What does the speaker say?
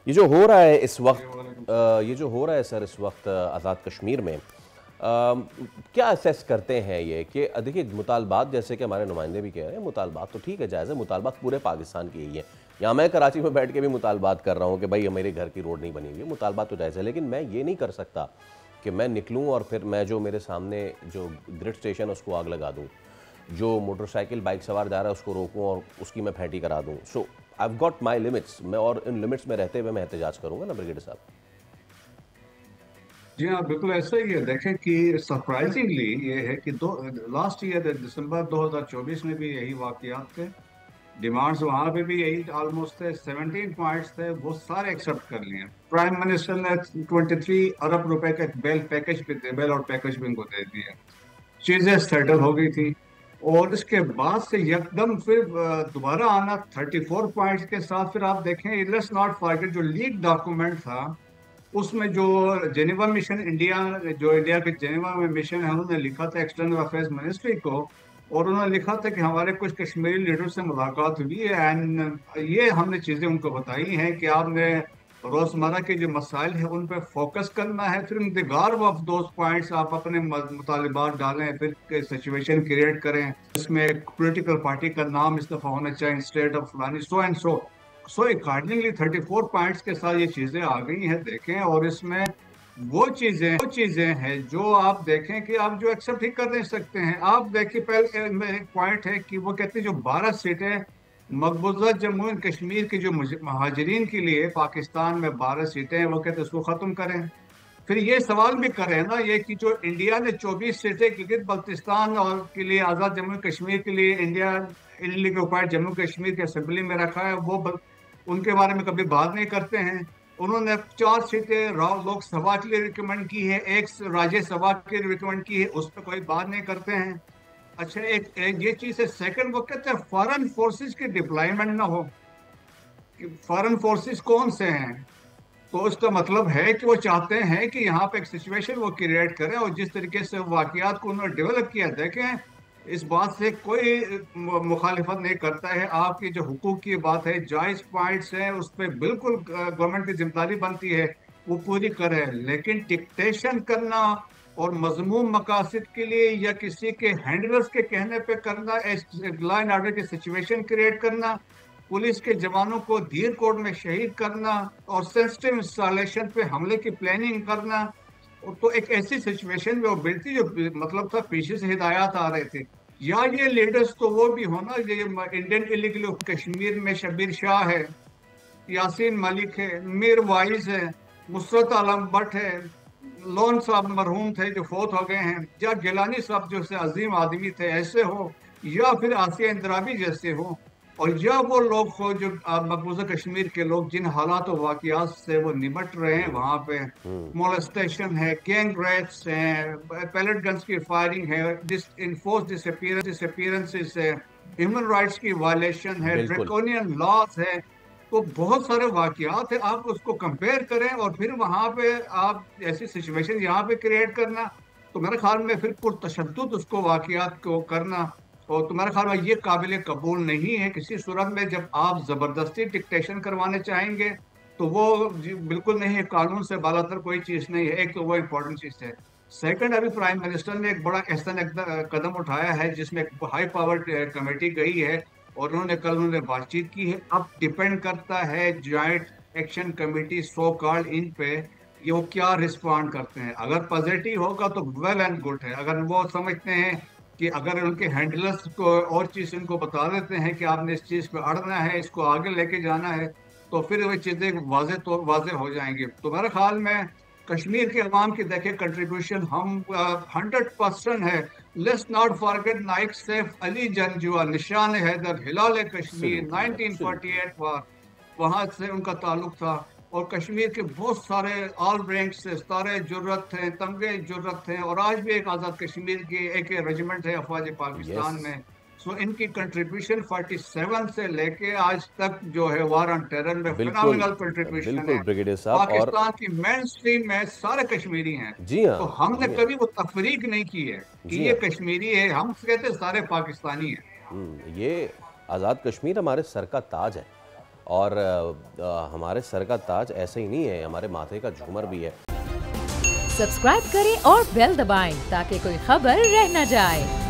ये जो हो रहा है इस वक्त ये जो हो रहा है सर इस वक्त आज़ाद कश्मीर में, क्या असेस करते हैं ये कि देखिए मुतालबात, जैसे कि हमारे नुमाइंदे भी कह रहे हैं, मुतालबात तो ठीक है, जायज़ है, मुतालबात पूरे पाकिस्तान की यही है। या मैं कराची में बैठ के भी मुतालबात कर रहा हूँ कि भाई मेरे घर की रोड नहीं बनी हुई है, मुतालबात तो जायज़ है, लेकिन मैं ये नहीं कर सकता कि मैं निकलूँ और फिर मैं जो मेरे सामने जो ग्रिड स्टेशन है उसको आग लगा दूँ, जो मोटरसाइकिल बाइक सवार जा रहा है उसको रोकूँ और उसकी मैं फैंटी करा दूँ। So I have got my limits, मैं और इन लिमिट्स में रहते हुए मैं एहतजाज करूँगा ना ब्रिगेडियर साहब। जी हाँ, बिल्कुल ऐसा ही है। देखें कि सरप्राइजिंगली ये है कि दो लास्ट ईयर दिसंबर 2024 में भी यही वाकयात थे। डिमांड्स वहां पे भी यही ऑलमोस्ट थे, 17 पॉइंट्स थे, वो सारे एक्सेप्ट कर लिए। प्राइम मिनिस्टर ने 23 अरब रुपए का बेल और पैकेज भी इनको दे दिया। चीजें सेटल हो गई थी। और इसके बाद से एकदम फिर दोबारा आना 34 पॉइंट्स के साथ। फिर आप देखें, लेट्स नॉट फॉरगेट जो लीक डॉक्यूमेंट था उसमें जो जेनेवा मिशन इंडिया, जो इंडिया के जेनेवा में मिशन है, उन्होंने लिखा था एक्सटर्नल अफेयर्स मिनिस्ट्री को। और उन्होंने लिखा था कि हमारे कुछ कश्मीरी लीडर से मुलाकात हुई है एंड ये हमने चीजें उनको बताई हैं कि आपने रोजमर्रा के जो मसाइल है उन पर फोकस करना है। फिर in regard of those points आप अपने मुतालिबात डालें, फिर सिचुएशन क्रिएट करें। इसमें पॉलिटिकल पार्टी का नाम इस दफा होना चाहिए, स्टेट ऑफ फलानी, so and so accordingly 34 points के साथ ये चीजें आ गई हैं, देखें। और इसमें वो चीजें हैं जो आप देखें कि आप जो एक्सेप्ट ही कर नहीं सकते हैं। आप देखिए, पहले में एक पॉइंट है कि वो कहते हैं जो 12 सीटें मकबूजा जम्मू एंड कश्मीर के जो महाजरीन के लिए पाकिस्तान में 12 सीटें हैं, वो कहते हैं उसको खत्म करें। फिर ये सवाल भी कर रहे हैं ना ये कि जो इंडिया ने 24 सीटें गिलगित बल्तिस्तान और के लिए, आजाद जम्मू कश्मीर के लिए India illegally occupied Jammu Kashmir के असेंबली में रखा है, उनके बारे में कभी बात नहीं करते हैं। उन्होंने 4 सीटें लोकसभा के लिए रिकमेंड की है, एक राज्यसभा के लिए रिकमेंड की है, उस पर कोई बात नहीं करते हैं। अच्छा, एक ये चीज है। सेकंड, वो कहते हैं फॉरेन फोर्सेस की डिप्लॉयमेंट ना हो। कि फॉरेन फोर्सेस कौन से हैं? तो उसका मतलब है कि वो चाहते हैं कि यहाँ पे एक सिचुएशन वो क्रिएट करें। और जिस तरीके से वाकयात को उन्होंने डेवलप किया, देखें, इस बात से कोई मुखालिफत नहीं करता है। आपकी जो हुकूक की बात है, जायज पॉइंट्स हैं, उस पर बिल्कुल गवर्नमेंट की जिम्मेदारी बनती है वो पूरी करे। लेकिन डिक्टेशन करना और मजमूम मकासद के लिए या किसी के हैंडलर्स के कहने पे करना, लॉ एंड ऑर्डर की सिचुएशन क्रिएट करना, पुलिस के जवानों को धीर कोट में शहीद करना और सेंसिटिव इंस्टॉलेशन पे हमले की प्लानिंग करना, तो एक ऐसी सिचुएशन में वो बिल्कुल जो मतलब था, पीछे से हिदायत आ रहे थे। या ये लीडर्स तो वो भी होना, ये इंडियन इलीगल कश्मीर में शबीर शाह है, यासीन मलिक है, मीर वाइज है, मुसरत आलम भट्ट है, लोन साहब मरहूम थे जो फोत हो गए हैं, या गिलानी साहब जो से अजीम आदमी थे, ऐसे हो, या फिर आसिया इंदिराबी जैसे हो, और या वो लोग हो जो मकबूजा कश्मीर के लोग जिन हालात और वाकयात से वो निपट रहे हैं वहां पे। हम्म। मोलेस्टेशन है, गैंग रेप्स हैं, पैलेट गन्स की फायरिंग है, इनफोर्स डिसअपीयरेंसेस है, ह्यूमन राइट्स की वायलेशन है, बिल्कुल। ड्रैकोनियन लॉस है। तो बहुत सारे वाकयात है। आप उसको कंपेयर करें और फिर वहां पे आप ऐसी सिचुएशन यहाँ पे क्रिएट करना, तो मेरे ख्याल में फिर पुरतशद्दुद उसको वाकयात को करना, और तुम्हारे ख्याल में ये काबिल कबूल नहीं है किसी सूरत में। जब आप जबरदस्ती डिक्टेशन करवाने चाहेंगे तो वो बिल्कुल नहीं है, कानून से बालातर कोई चीज नहीं है। एक तो वो इम्पोर्टेंट चीज है। सेकंड, अभी प्राइम मिनिस्टर ने एक बड़ा ऐसा कदम उठाया है जिसमें एक हाई पावर कमेटी गई है और उन्होंने बातचीत की है। अब डिपेंड करता है joint action committee so called in पे, ये वो क्या रिस्पॉन्ड करते हैं। अगर पॉजिटिव होगा तो वेल एंड गुड है। अगर वो समझते हैं कि अगर उनके हैंडलर्स को और चीज इनको बता देते हैं कि आपने इस चीज पे अड़ना है, इसको आगे लेके जाना है, तो फिर वो चीजें वाजे हो जाएंगी। तो मेरे ख्याल में कश्मीर के अवाम की देखे कंट्रीब्यूशन हम 100% है। Let's not forget Naik Saif Ali Janjua, निशान हैदर, हिलाल कश्मीर, एब्सोल्युटली, एब्सोल्युटली। 1948 वार, वहां से उनका ताल्लुक था। और कश्मीर के बहुत सारे ऑल रैंक से सितारे जुर्रत थे, तमगे जुर्रत थे, और आज भी एक आज़ाद कश्मीर की एक रेजिमेंट है अफवाज यस। पाकिस्तान में। सो इनकी कंट्रीब्यूशन 47 से लेके आज तक जो है वार ऑन टेरर में बिल्कुल, फिनोमिनल कंट्रीब्यूशन बिल्कुल है। ब्रिगेडियर साहब। और पाकिस्तान की मेन स्ट्रीम में सारे कश्मीरी हैं। जी हाँ, तो हमने जी हाँ, कभी वो तफरीक नहीं की है कि जी ये हाँ। कश्मीरी है, हम कहते हैं सारे पाकिस्तानी हैं। ये आज़ाद कश्मीर हमारे सर का ताज है। और हमारे सर का ताज ऐसे ही नहीं है, हमारे माथे का झूमर भी है। सब्सक्राइब करें और बेल दबाएं ताकि कोई खबर रह न जाए।